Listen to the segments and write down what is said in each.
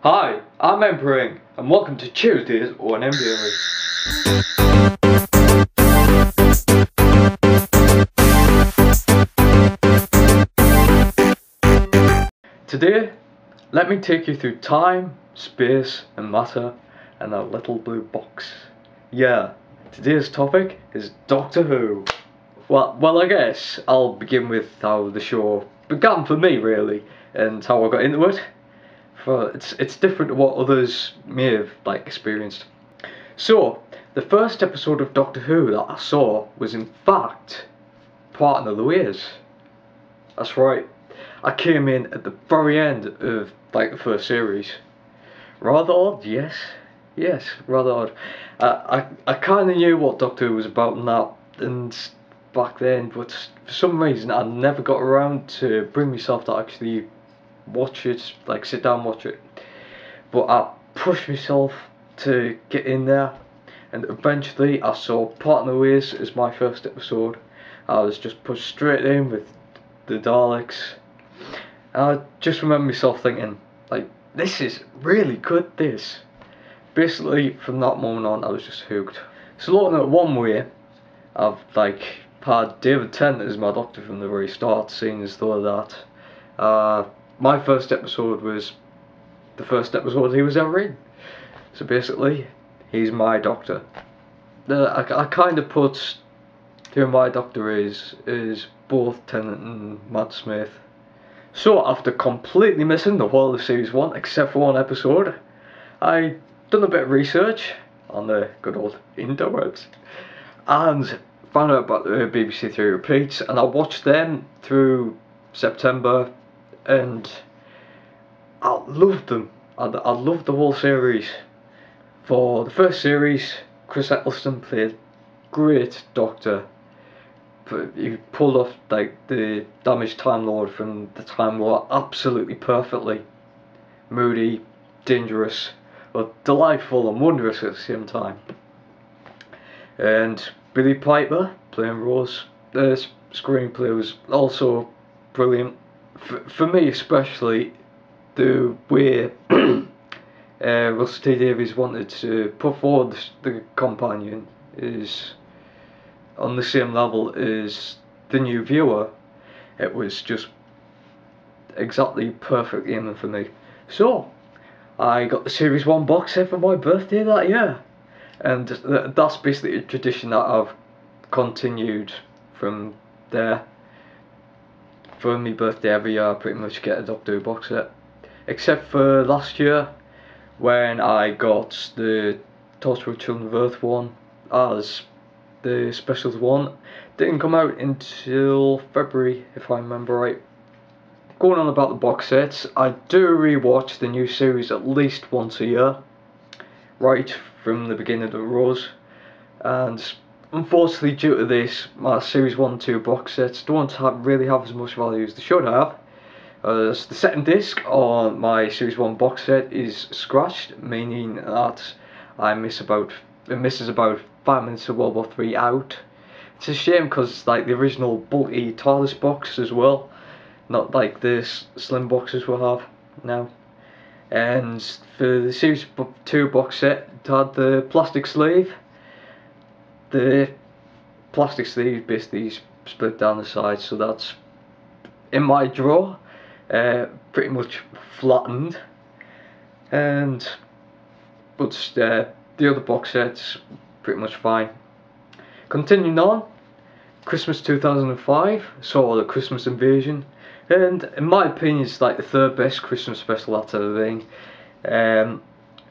Hi, I'm Emperor, and welcome to Tuesday's ONMdaily. Today, let me take you through time, space, and matter, and a little blue box. Yeah, today's topic is Doctor Who. Well, I guess I'll begin with how the show began for me, really, and how I got into it. For it's different to what others may have experienced. So, the first episode of Doctor Who that I saw was in fact Parting of the Ways. That's right. I came in at the very end of the first series. Rather odd, yes, rather odd. I kind of knew what Doctor Who was about and that, and back then, but for some reason I never got around to bring myself to actually watch it, sit down and watch it. But I pushed myself to get in there, and eventually I saw Parting of the Ways as my first episode. I was just pushed straight in with the Daleks, and I just remember myself thinking, this is really good, this. Basically, from that moment on, I was just hooked. So looking at one way, I've had David Tennant as my Doctor from the very start, seeing as though that my first episode was the first episode he was ever in. So basically, he's my Doctor. I kind of put who my Doctor is both Tennant and Matt Smith. So after completely missing the whole of Series 1 except for one episode, I done a bit of research on the good old interwebs and found out about the BBC Three repeats, and I watched them through September, and I loved them. I loved the whole series. For the first series, Chris Eccleston played great Doctor. He pulled off the damaged Time Lord from the Time War absolutely perfectly. Moody, dangerous, but delightful and wondrous at the same time. And Billy Piper playing Rose. The screenplay was also brilliant. For me especially, the way Russell T Davies wanted to put forward the companion is on the same level as the new viewer. It was just exactly perfect aiming for me. So I got the Series 1 box set for my birthday that year, and that's basically a tradition that I've continued from there. For my birthday every year I pretty much get a Doctor Who box set, except for last year when I got the Torchwood Children of Earth one as the specials one. Didn't come out until February if I remember right. Going on about the box sets, I do rewatch the new series at least once a year, right from the beginning of the Rose, and unfortunately due to this, my Series 1 and 2 box sets don't really have as much value as they should have, as the second disc on my Series 1 box set is scratched, meaning that it misses about 5 minutes of World War 3 out. It's a shame because the original bulky TARDIS box as well, not like this slim boxes we have now. And for the Series 2 box set, it had the plastic sleeve. The plastic sleeve basically split down the side, so that's in my drawer, pretty much flattened. But the other box sets pretty much fine. Continuing on, Christmas 2005 saw the Christmas Invasion, and in my opinion it's the third best Christmas special that's ever been. It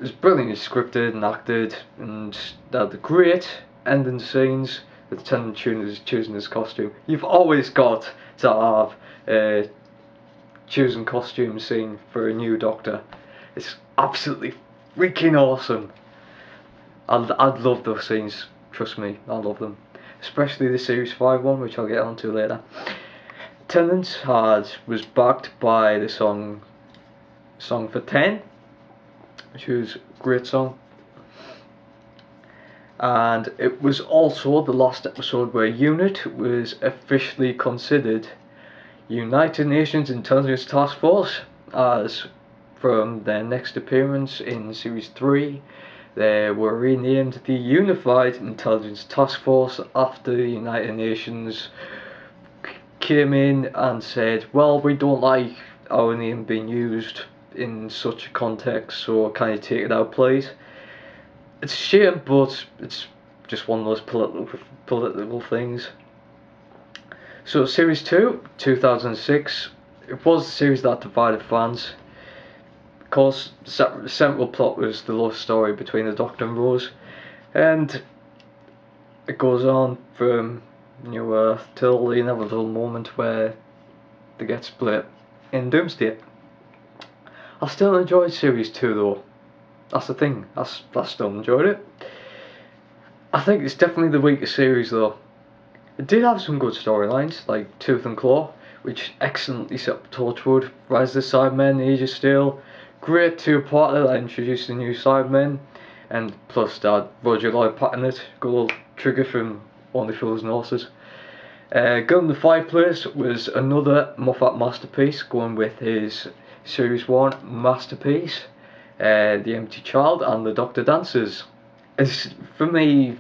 was brilliantly scripted and acted, and they had the great ending scenes with Tennant choosing his costume. You've always got to have a choosing costume scene for a new Doctor. It's absolutely freaking awesome. I'd love those scenes, trust me, I love them. Especially the Series 5 one, which I'll get onto later. Tennant was backed by the song for 10, which was a great song. And it was also the last episode where UNIT was officially considered United Nations Intelligence Task Force, as from their next appearance in Series 3. They were renamed the Unified Intelligence Task Force after the United Nations came in and said, well, we don't like our name being used in such a context, so can you take it out, please? It's a shame, but it's just one of those political things. So Series 2, 2006, it was a series that divided fans. Of course, the central plot was the love story between the Doctor and Rose, and it goes on from New Earth till the inevitable moment where they get split in Doomsday. I still enjoyed Series 2 though. That's the thing, I still enjoyed it. I think it's definitely the weakest series though. It did have some good storylines, like Tooth and Claw, which excellently set up Torchwood, Rise of the Cybermen, Age of Steel. Great two-parter that introduced the new Cybermen, and plus that Roger Lloyd Patton it, good old Trigger from Only Fools and Horses. Gun in the Fireplace was another Moffat masterpiece, going with his Series 1 masterpiece, The Empty Child and The Doctor Dances. For me,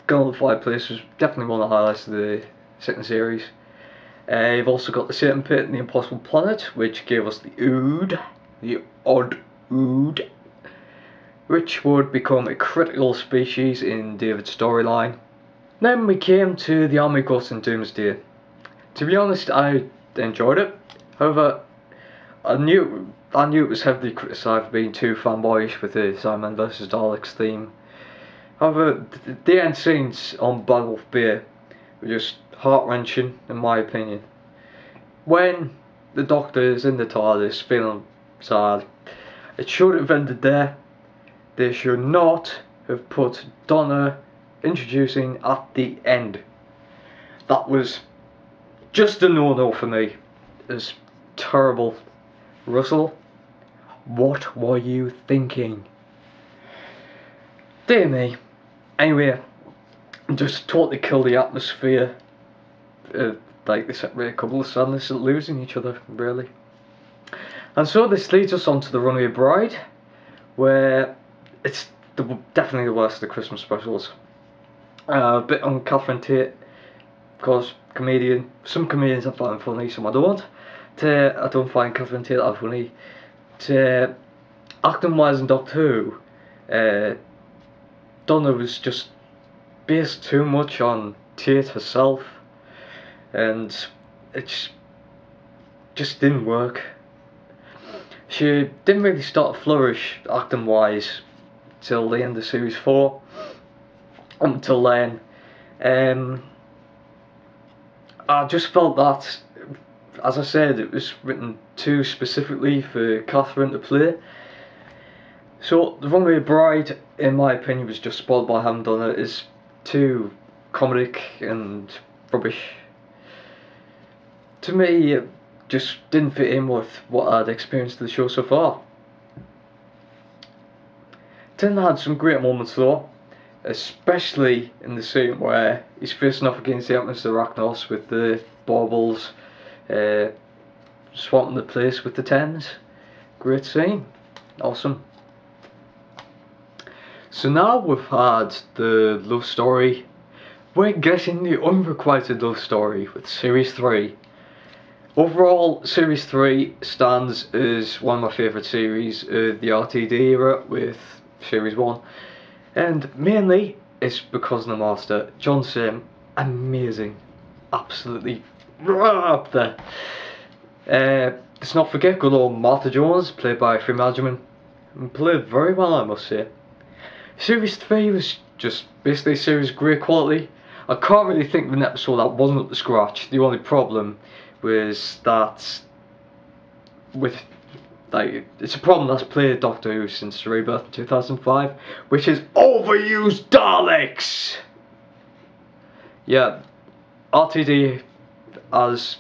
Gun in the Fireplace was definitely one of the highlights of the second series. You've also got The Satan Pit and The Impossible Planet, which gave us the Odd Ood, which would become a critical species in David's storyline. Then we came to The Army Ghost and Doomsday. To be honest, I enjoyed it. However, I knew it was heavily criticised for being too fanboyish with the Cybermen vs Daleks theme. However, the end scenes on Bad Wolf Bay were just heart-wrenching, in my opinion. When the Doctor is in the TARDIS feeling sad, it should have ended there. They should not have put Donna introducing at the end. That was just a no-no for me. It's terrible. Russell, what were you thinking? Dear me. Anyway, just totally killed the atmosphere. Like they separate a couple of sadness at losing each other, really. And so this leads us on to The Runaway Bride, where it's definitely the worst of the Christmas specials. A bit on Catherine Tate, of course, comedian. Some comedians I find funny, some I don't. I don't find Catherine Tate that funny. Acting wise in Doctor Who, Donna was just based too much on Tate herself, and it just didn't work. She didn't really start to flourish acting wise till the end of Series 4. Up until then, I just felt that, as I said, it was written too specifically for Catherine to play. So The Runaway Bride, in my opinion, was just spoiled by having done it. It's too comedic and rubbish. To me, it just didn't fit in with what I'd experienced in the show so far. Tin had some great moments though, especially in the scene where he's facing off against the Atlas Arachnos with the baubles, swapping the place with the Tens. Great scene, awesome. So now we've had the love story, we're getting the unrequited love story with Series 3. Overall, Series 3 stands as one of my favourite series of the RTD era with Series 1. And mainly, it's because of the master, John Sim, amazing. Absolutely up there. Let's not forget good old Martha Jones, played by Freema Agyeman, and played very well, I must say. Series 3 was just basically a series of great quality. I can't really think of an episode that wasn't up to scratch. The only problem was that it's a problem that's plagued Doctor Who since the rebirth in 2005, which is overused Daleks. Yeah, RTD, as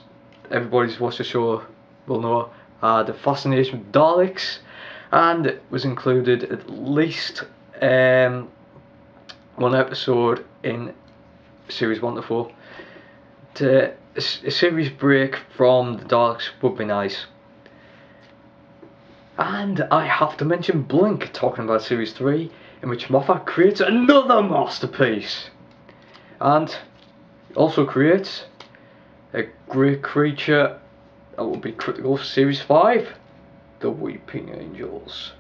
everybody's watched the show will know, had a fascination with Daleks, and it was included at least one episode in Series 1 to 4. A series break from the Daleks would be nice. And I have to mention Blink, talking about Series 3, in which Moffat creates another masterpiece. And also creates a great creature that will be critical for Series 5, the Weeping Angels.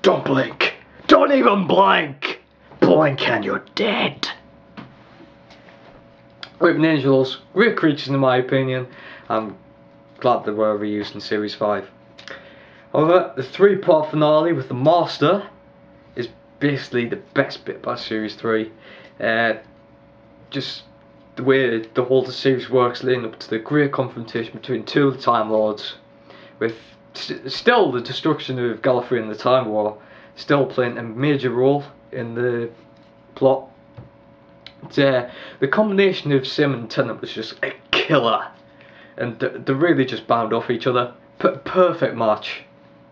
Don't blink! Don't even blink! Blink and you're dead! Weeping Angels, great creatures in my opinion. I'm glad they were reused in Series 5. However, the 3-part finale with the Master is basically the best bit about Series 3. Just the way the whole series works, leading up to the great confrontation between two of the Time Lords, with still the destruction of Gallifrey and the Time War still playing a major role in the plot. The combination of Sim and Tennant was just a killer, and they really just bound off each other. Perfect match,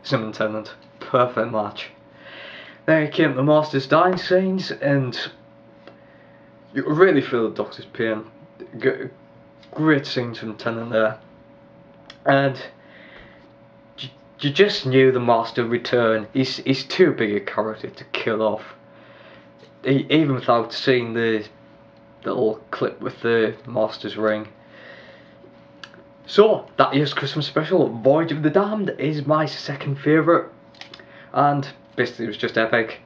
Sim and Tennant, perfect match. Then came the Master's dying scenes, and you really feel the Doctor's pain. Great scenes from Tennant there, and you just knew the Master would return. He's too big a character to kill off. Even without seeing the little clip with the Master's ring. So that year's Christmas special, Voyage of the Damned, is my second favourite, and basically it was just epic.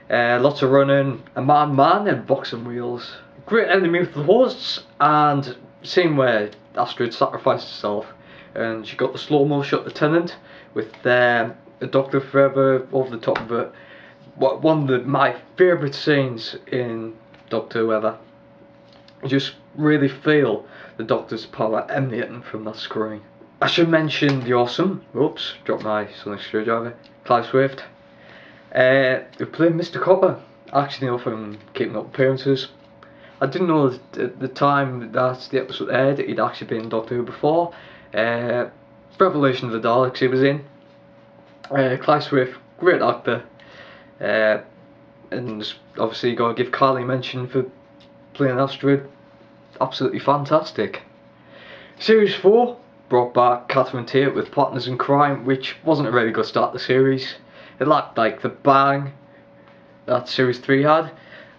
Lots of running, a man and boxing wheels, great enemy with the hosts, and scene where Astrid sacrificed herself and she got the slow-mo shot of Tennant with the Doctor forever over the top of it. One of my favourite scenes in Doctor Who ever. You just really feel the Doctor's power emanating from that screen. I should mention the awesome, oops, dropped my sonic screwdriver, Clive Swift, who played Mr. Copper, actually know from keeping up appearances. I didn't know at the time that the episode aired he'd actually been in Doctor Who before. Revelation of the Daleks he was in. Clive Swift, great actor, and obviously you gotta give Carly mention for playing Astrid, absolutely fantastic. Series 4 brought back Catherine Tate with Partners in Crime, which wasn't a really good start to the series. It lacked like the bang that Series 3 had.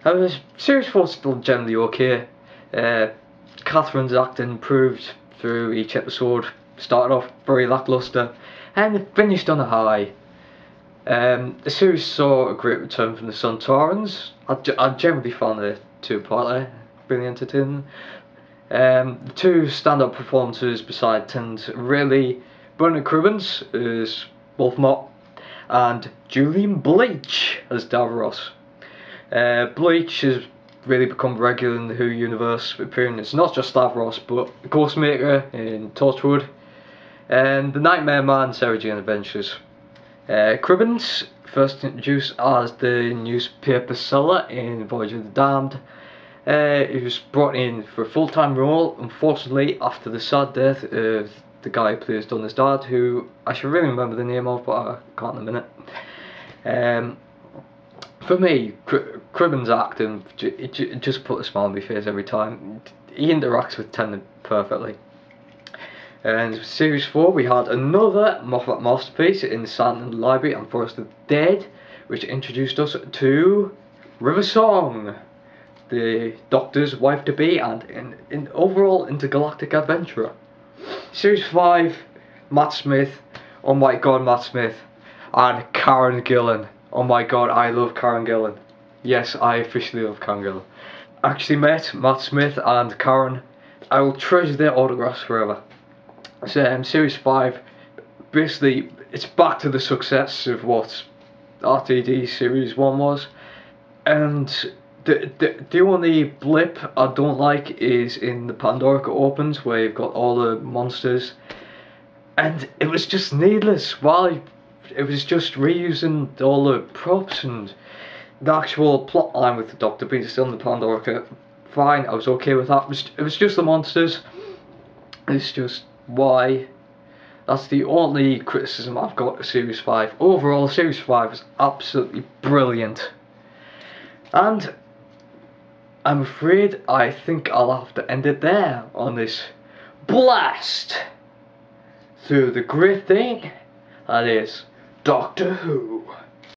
However, Series 4 is still generally okay. Catherine's acting improved through each episode, started off very lacklustre and finished on a high. The series saw a great return from the Sontarans. I generally found the two-parter really entertaining. The two stand-up performances beside Tennant really, Bernard Cribbins as Wolfmott and Julian Bleach as Davros. Bleach has really become regular in the Who universe, appearing as not just Davros but Ghostmaker in Torchwood and the Nightmare Man Sarah Jane Adventures. Cribbins, first introduced as the newspaper seller in Voyage of the Damned, he was brought in for a full-time role, unfortunately, after the sad death of the guy who plays Donna's dad, who I should really remember the name of, but I can't in a minute. For me, Cribbins' acting, it just put a smile on my face every time. He interacts with Tennant perfectly. And Series 4 we had another Moffat masterpiece in the Sandton Library and Forest of the Dead, which introduced us to River Song, the Doctor's wife-to-be and an overall intergalactic adventurer. Series 5, Matt Smith, oh my god Matt Smith, and Karen Gillan. Oh my god, I love Karen Gillan. Yes, I officially love Karen Gillan. Actually met Matt Smith and Karen. I will treasure their autographs forever. So, Series 5, basically, it's back to the success of what RTD Series 1 was. And the only blip I don't like is in the Pandorica Opens, where you've got all the monsters. And it was just needless. Why? It was just reusing all the props and the actual plot line with the Doctor being still in the Pandorica. Fine, I was okay with that. It was just the monsters. It's just why. That's the only criticism I've got of Series 5. Overall, Series 5 is absolutely brilliant. And I'm afraid I think I'll have to end it there on this blast through the great thing that is Doctor Who.